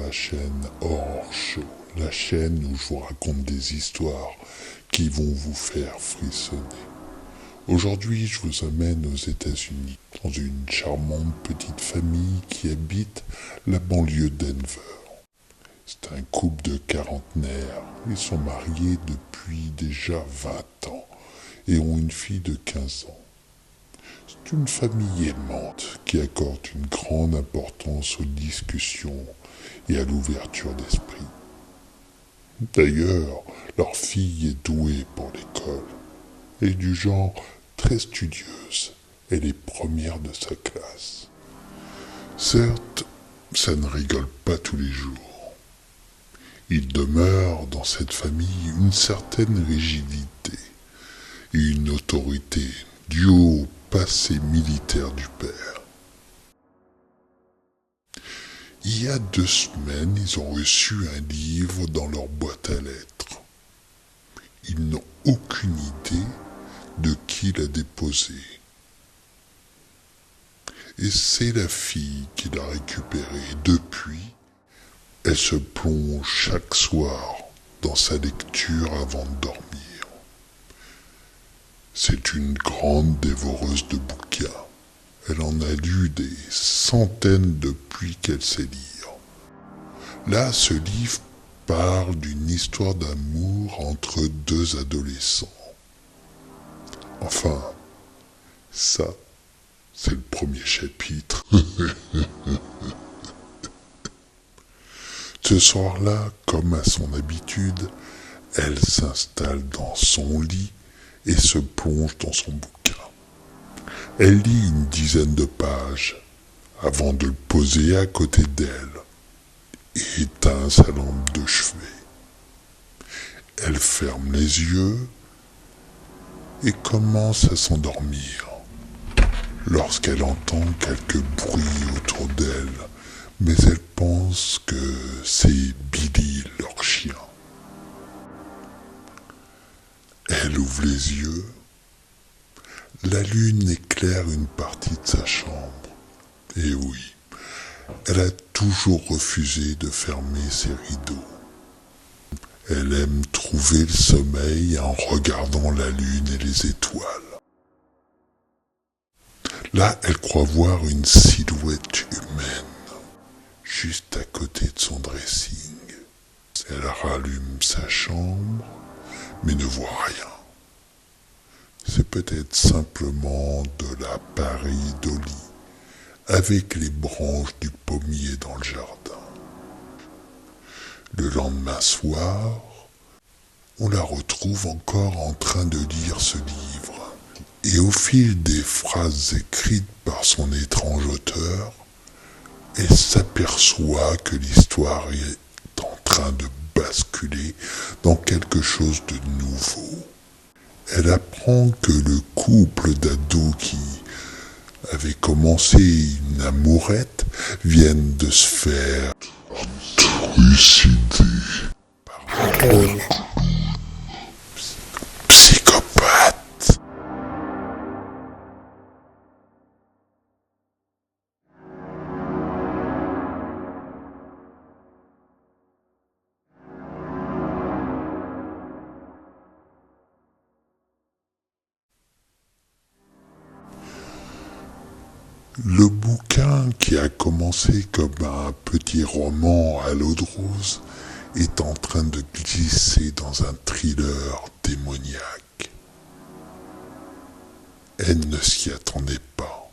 la chaîne Horror Show, la chaîne où je vous raconte des histoires qui vont vous faire frissonner. Aujourd'hui, je vous amène aux États-Unis, dans une charmante petite famille qui habite la banlieue de Denver. C'est un couple de quarantenaires. Ils sont mariés depuis déjà 20 ans et ont une fille de 15 ans. C'est une famille aimante qui accorde une grande importance aux discussions et à l'ouverture d'esprit. D'ailleurs, leur fille est douée pour l'école et du genre très studieuse. Elle est première de sa classe. Certes, ça ne rigole pas tous les jours. Il demeure dans cette famille une certaine rigidité et une autorité due au passé militaire du père. Il y a 2 semaines, ils ont reçu un livre dans leur boîte à lettres. Ils n'ont aucune idée de qui l'a déposé. Et c'est la fille qui l'a récupéré. Depuis, elle se plonge chaque soir dans sa lecture avant de dormir. C'est une grande dévoreuse de bouquins. Elle en a lu des centaines depuis qu'elle sait lire. Là, ce livre parle d'une histoire d'amour entre 2 adolescents. Enfin, ça, c'est le premier chapitre. Ce soir-là, comme à son habitude, elle s'installe dans son lit et se plonge dans son bouquin. Elle lit une dizaine de pages avant de le poser à côté d'elle et éteint sa lampe de chevet. Elle ferme les yeux et commence à s'endormir lorsqu'elle entend quelques bruits autour d'elle, mais elle pense que c'est Billy, leur chien. Elle ouvre les yeux. La lune éclaire une partie de sa chambre. Et oui, elle a toujours refusé de fermer ses rideaux. Elle aime trouver le sommeil en regardant la lune et les étoiles. Là, elle croit voir une silhouette humaine, juste à côté de son dressing. Elle rallume sa chambre, mais ne voit rien. C'est peut-être simplement de la pareidolie, avec les branches du pommier dans le jardin. Le lendemain soir, on la retrouve encore en train de lire ce livre. Et au fil des phrases écrites par son étrange auteur, elle s'aperçoit que l'histoire est en train de basculer dans quelque chose de nouveau. Elle apprend que le couple d'ados qui avait commencé une amourette viennent de se faire trucider par un clown psychopathe. Le bouquin, qui a commencé comme un petit roman à l'eau de rose, est en train de glisser dans un thriller démoniaque. Elle ne s'y attendait pas,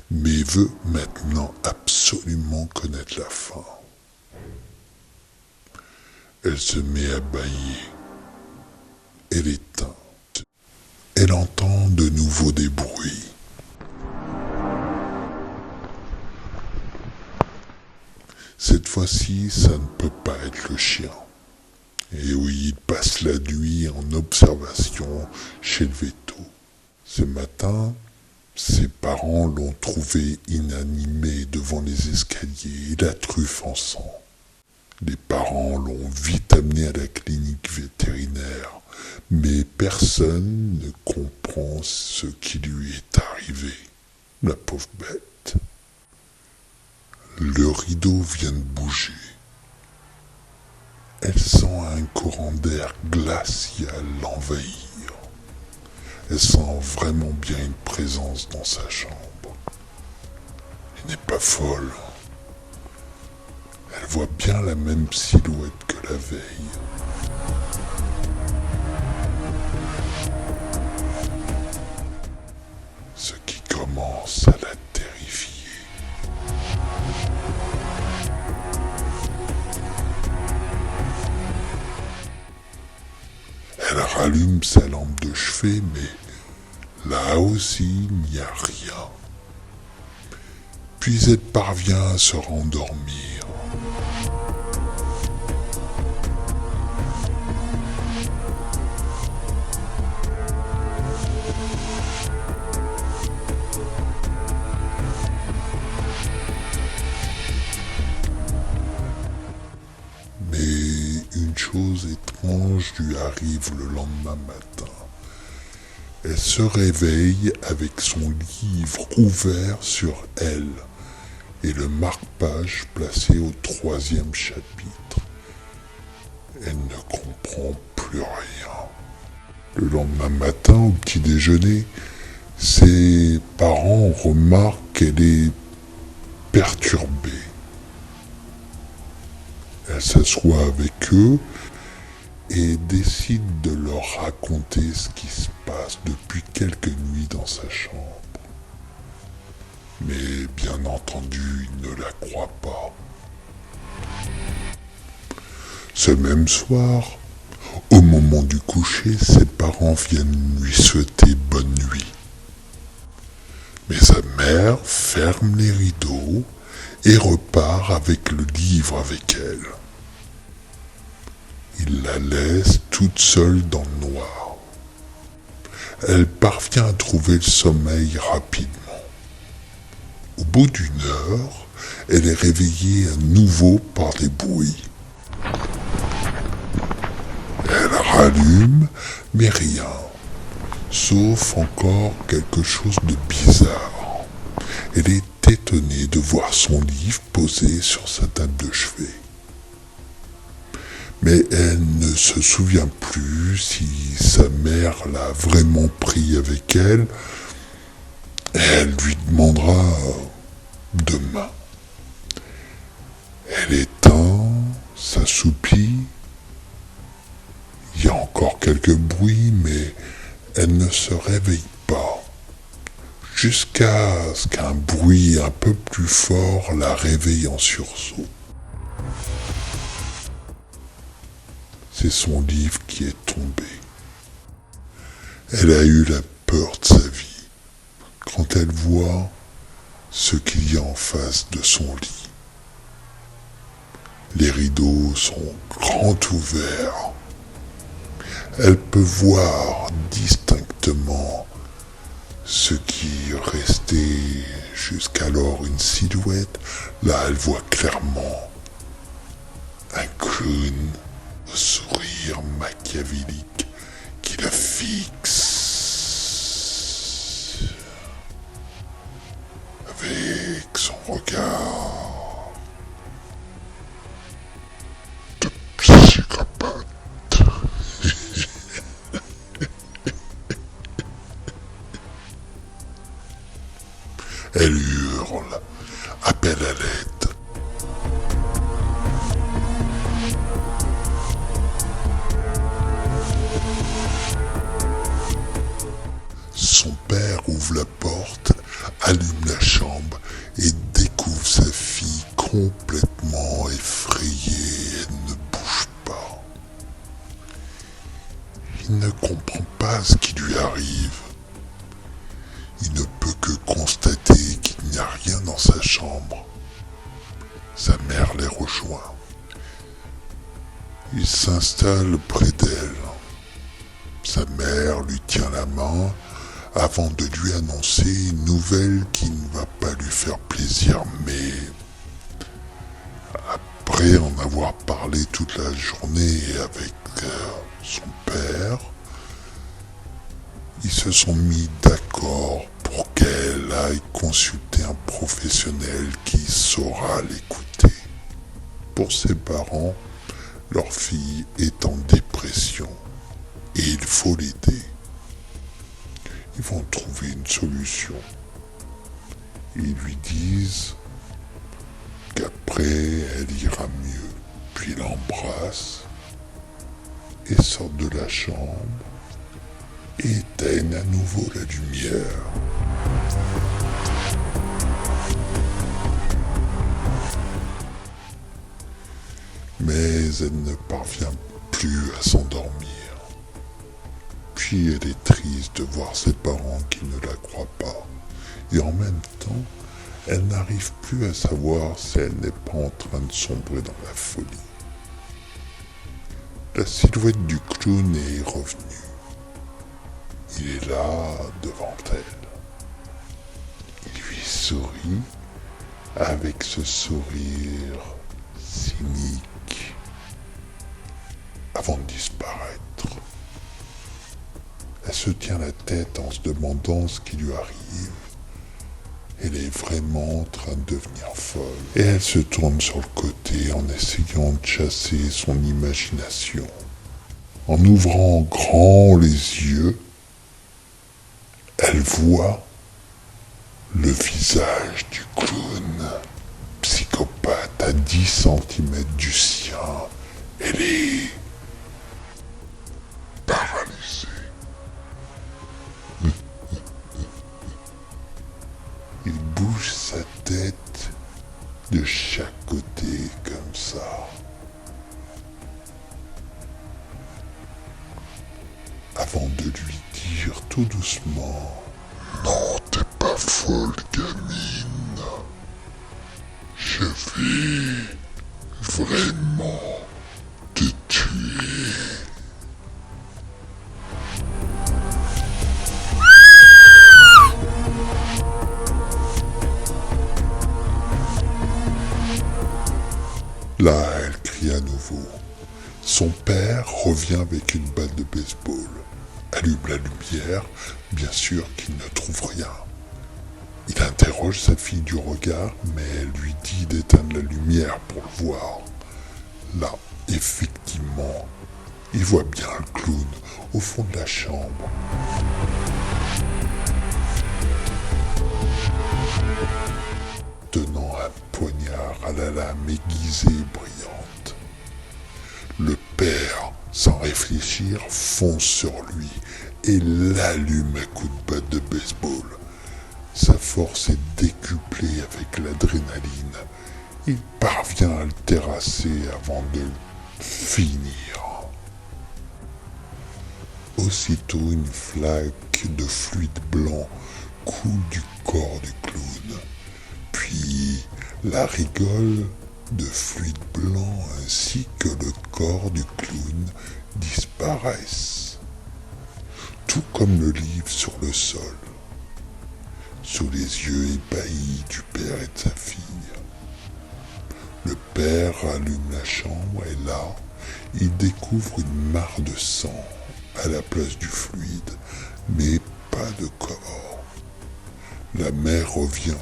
mais veut maintenant absolument connaître la fin. Elle se met à bâiller. Elle éteint. Elle entend de nouveau des bruits. Cette fois-ci, ça ne peut pas être le chien. Et oui, il passe la nuit en observation chez le veto. Ce matin, ses parents l'ont trouvé inanimé devant les escaliers et la truffe en sang. Les parents l'ont vite amené à la clinique vétérinaire, mais personne ne comprend ce qui lui est arrivé. La pauvre bête. Le rideau vient de bouger elle sent un courant d'air glacial l'envahir. Elle sent vraiment bien une présence dans sa chambre. Elle n'est pas folle. Elle voit bien la même silhouette que la veille. Ce qui commence à la terrifier. Elle rallume sa lampe de chevet, mais là aussi il n'y a rien. Puis elle parvient à se rendormir. Mais une chose étrange lui arrive le lendemain matin. Elle se réveille avec son livre ouvert sur elle et le marque-page placé au 3e chapitre. Elle ne comprend plus rien. Le lendemain matin, au petit déjeuner, ses parents remarquent qu'elle est perturbée. Elle s'assoit avec eux et décide de leur raconter ce qui se passe depuis quelques nuits dans sa chambre. Mais bien entendu, ils ne la croient pas. Ce même soir, au moment du coucher, ses parents viennent lui souhaiter bonne nuit. Mais sa mère ferme les rideaux et repart avec le livre avec elle. Il la laisse toute seule dans le noir. Elle parvient à trouver le sommeil rapidement. Au bout d'une heure, elle est réveillée à nouveau par des bruits. Elle rallume, mais rien, sauf encore quelque chose de bizarre. Elle est étonnée de voir son livre posé sur sa table de chevet. Mais elle ne se souvient plus si sa mère l'a vraiment pris avec elle. Elle lui demandera demain. Elle éteint, s'assoupit. Il y a encore quelques bruits, mais elle ne se réveille pas. Jusqu'à ce qu'un bruit un peu plus fort la réveille en sursaut. C'est son livre qui est tombé. Elle a eu la peur de sa vie quand elle voit ce qu'il y a en face de son lit. Les rideaux sont grands ouverts. Elle peut voir distinctement ce qui restait jusqu'alors une silhouette. Là, elle voit clairement un clown au sourire machiavélique qui la fixe avec son regard de psychopathe. Elle hurle, appelle à l'aide. Son père ouvre la porte, allume la chambre et découvre sa fille complètement effrayée. Elle ne bouge pas. Il ne comprend pas ce qui lui arrive. Il ne peut que constater qu'il n'y a rien dans sa chambre. Sa mère les rejoint. Il s'installe près d'elle. Sa mère lui tient la main avant de lui annoncer une nouvelle qui ne va pas lui faire plaisir, mais après en avoir parlé toute la journée avec son père, ils se sont mis d'accord pour qu'elle aille consulter un professionnel qui saura l'écouter. Pour ses parents, Leur fille est en dépression et il faut l'aider. Ils vont trouver une solution. Ils lui disent qu'après elle ira mieux. Puis l'embrassent et sortent de la chambre et éteignent à nouveau la lumière. Mais elle ne parvient plus à s'endormir. Puis elle est triste de voir ses parents qui ne la croient pas. Et en même temps, elle n'arrive plus à savoir si elle n'est pas en train de sombrer dans la folie. La silhouette du clown est revenue. Il est là, devant elle. Il lui sourit avec ce sourire cynique avant de disparaître. Elle se tient la tête en se demandant ce qui lui arrive. Elle est vraiment en train de devenir folle. Et elle se tourne sur le côté en essayant de chasser son imagination. En ouvrant grand les yeux, elle voit le visage du clown, psychopathe à 10 cm du sien. Elle est paralysée. Il bouge sa tête de chaque côté comme ça. Avant de lui dire tout doucement: non, t'es pas folle, gamine. Je vais vraiment te tuer. Là, elle crie à nouveau. Son père revient avec une balle de baseball, allume la lumière, bien sûr qu'il ne trouve rien. Il interroge sa fille du regard, mais elle lui dit d'éteindre la lumière pour le voir. Là, effectivement, il voit bien le clown au fond de la chambre. Tenant un poignard à la lame aiguisée et brillante. Le père, sans réfléchir, fonce sur lui et l'allume à coups de batte de baseball. Sa force est décuplée avec l'adrénaline. Il parvient à le terrasser avant de finir. Aussitôt, une flaque de fluide blanc coule du corps du clown. Puis, la rigole de fluide blanc ainsi que le corps du clown disparaissent, tout comme le livre sur le sol, sous les yeux ébahis du père et de sa fille. Le père allume la chambre et là, il découvre une mare de sang à la place du fluide, mais pas de corps. La mère revient,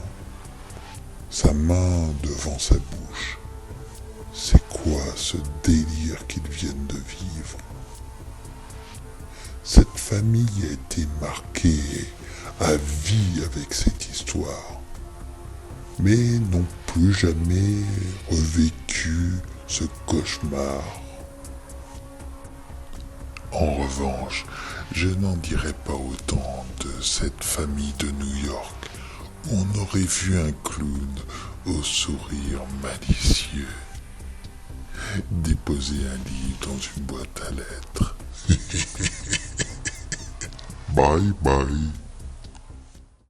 sa main devant sa bouche. C'est quoi ce délire qu'ils viennent de vivre? Cette famille a été marquée à vie avec cette histoire, mais n'ont plus jamais revécu ce cauchemar. En revanche, je n'en dirai pas autant de cette famille de New York où on aurait vu un clown au sourire malicieux déposer un livre dans une boîte à lettres. Bye bye.